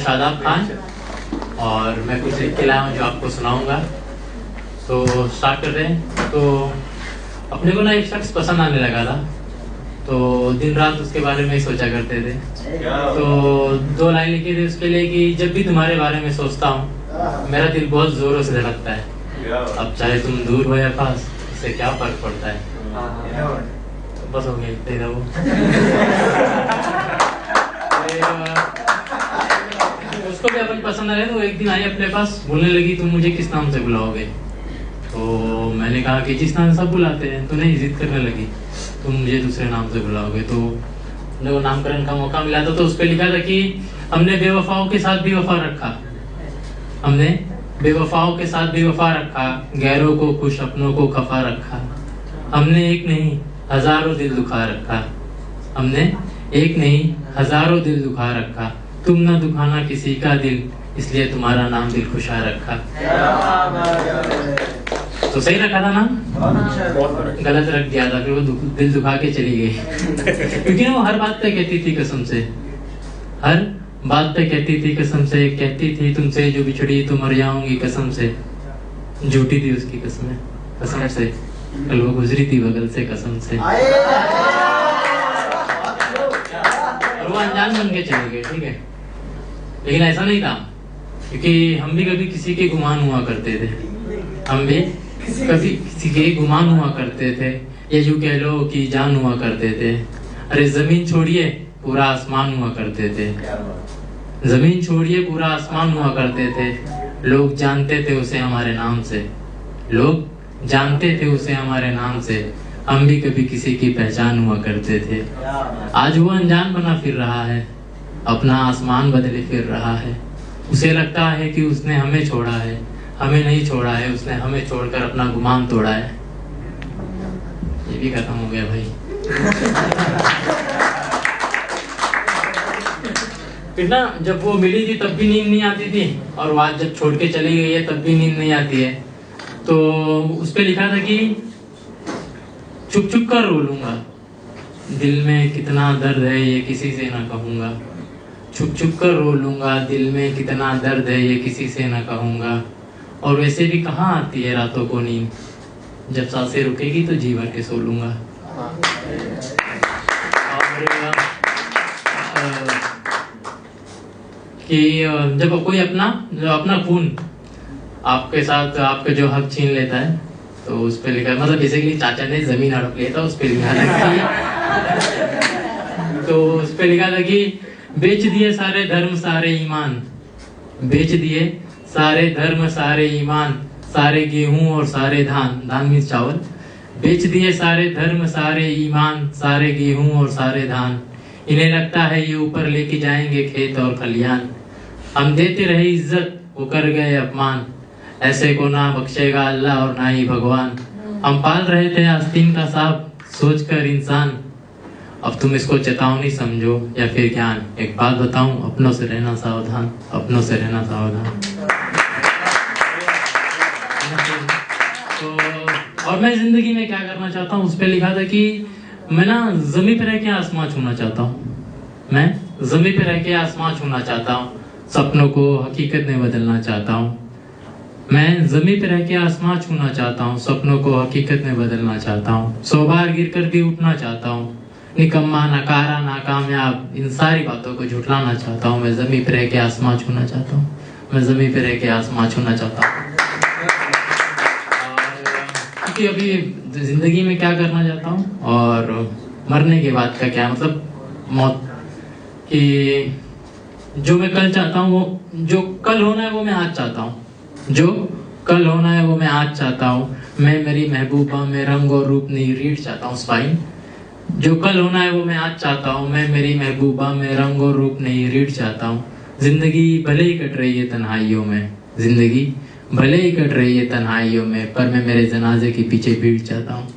शादाब खान और मैं कुछ लिख के लाया हूँ जो आपको सुनाऊंगा। तो स्टार्ट कर रहे हैं। तो अपने को ना एक शख्स पसंद आने लगा था, तो दिन रात उसके बारे में ही सोचा करते थे। तो 2 लाइन लिखी थी उसके लिए कि जब भी तुम्हारे बारे में सोचता हूँ मेरा दिल बहुत जोरों से धड़कता है। अब चाहे तुम दूर हो या पास, इससे क्या फर्क पड़ता है। तो बस हो गया इतने था वो। उसको भी अपन पसंद आ रहे तो एक दिन आई अपने पास, बोलने लगी तुम मुझे किस नाम से बुलाओगे। तो मैंने कहा कि जिस नाम से सब बुलाते हैं। तो नहीं, जिद करने लगी तुम मुझे दूसरे नाम से बुलाओगे। तो उनको नामकरण का मौका मिला था, तो उस पर लिखा था कि हमने बेवफाओं के साथ भी वफा रखा, हमने बेवफाओं के साथ भी वफा रखा, गैरों को खुश अपनों को खफा रखा। हमने एक नहीं हजारों दिल दुखा रखा, हमने एक नहीं हजारों दिल दुखा रखा। तुम ना दुखाना किसी का दिल, इसलिए तुम्हारा नाम दिल खुशा रखा। तो सही रखा था ना? गलत रख दिया था, फिर वो दिल दुखा के चली गई। क्योंकि वो हर बात पे कहती थी कसम से, हर बात पे कहती थी कसम से, कहती थी तुमसे जो बिछड़ी तो मर जाऊंगी कसम से। झूठी थी उसकी कसमें कसम से, कल वो गुजरी थी बगल से कसम से। और वो अनजान बन के चले गए, ठीक है। लेकिन ऐसा नहीं था, क्योंकि हम भी कभी किसी के गुमान हुआ करते थे, हम भी कभी किसी के गुमान हुआ करते थे, या यूं कह लो कि जान हुआ करते थे। अरे जमीन छोड़िए पूरा आसमान हुआ करते थे, जमीन छोड़िए पूरा आसमान हुआ करते थे। लोग जानते थे उसे हमारे नाम से, लोग जानते थे उसे हमारे नाम से। हम भी कभी किसी की पहचान हुआ करते थे। आज वो अनजान बना फिर रहा है, अपना आसमान बदले फिर रहा है। उसे लगता है कि उसने हमें छोड़ा है, हमें नहीं छोड़ा है, उसने हमें छोड़कर अपना गुमान तोड़ा है। ये भी खत्म हो गया भाई। फिर ना जब वो मिली थी तब भी नींद नहीं आती थी, और वो आज जब छोड़ के चली गई है तब भी नींद नहीं आती है। तो उस पे लिखा था कि चुप चुप कर रो लूंगा, दिल में कितना दर्द है ये किसी से ना कहूंगा। चुप चुप कर रो लूंगा, दिल में कितना दर्द है ये किसी से ना कहूंगा। और वैसे भी कहाँ आती है रातों को नींद, जब सांसें रुकेगी तो जी भर के सो लूंगा। कि जब कोई अपना खून आपके साथ आपका जो हक छीन लेता है, तो उस पे लिखा, मतलब बेसिकली चाचा ने जमीन हड़प लिया था, उस पे लिखा था तो उस पे लिखा था कि बेच दिए सारे धर्म सारे ईमान, बेच दिए सारे धर्म सारे ईमान, सारे गेहूं और सारे धान, धान मीन्स चावल। बेच दिए सारे धर्म सारे ईमान, सारे गेहूं और सारे धान। इन्हें लगता है ये ऊपर लेके जाएंगे खेत और खलियान। हम देते रहे इज्जत, वो कर गए अपमान, ऐसे को ना बख्शेगा अल्लाह और ना ही भगवान। हम पाल रहे थे आस्तीन का सांप, सोचकर इंसान। अब तुम इसको चेतावनी समझो या फिर ज्ञान। एक बात बताऊं, अपनों से रहना सावधान, अपनों से रहना सावधान। तो और मैं जिंदगी में क्या करना चाहता हूँ, उस पर लिखा था कि मैं ना जमीन पे रह के आसमां छूना चाहता हूँ, मैं जमीन पे रह के आसमां छूना चाहता हूँ। सपनों को हकीकत में बदलना चाहता हूँ, मैं जमीन पे रह के आसमां छूना चाहता हूँ। सपनों को हकीकत में बदलना चाहता हूँ। 100 बार गिर कर भी उठना चाहता हूँ। निकम्मा नकारा नाकामयाब इन सारी बातों को झुठलाना चाहता हूँ। मैं जमीन पे रह के आसमां छूना चाहता हूँ, मैं जमीन पे रह के आसमां छूना चाहता हूँ। क्योंकि अभी जिंदगी में क्या करना चाहता हूँ और मरने के बाद का क्या, मतलब मौत की, जो मैं कल चाहता हूँ, वो जो कल होना है वो मैं आज चाहता हूँ, जो कल होना है वो मैं आज चाहता हूँ। मैं मेरी महबूबा में रंग और रूप नहीं रीड चाहता हूँ स्पाइन। जो कल होना है वो मैं आज चाहता हूँ। मैं मेरी महबूबा में रंग और रूप नहीं रीड चाहता हूँ। जिंदगी भले ही कट रही है तन्हाइयों में, जिंदगी भले ही कट रही है तन्हाइयों में, पर मैं मेरे जनाजे के पीछे भीड़ चाहता हूँ।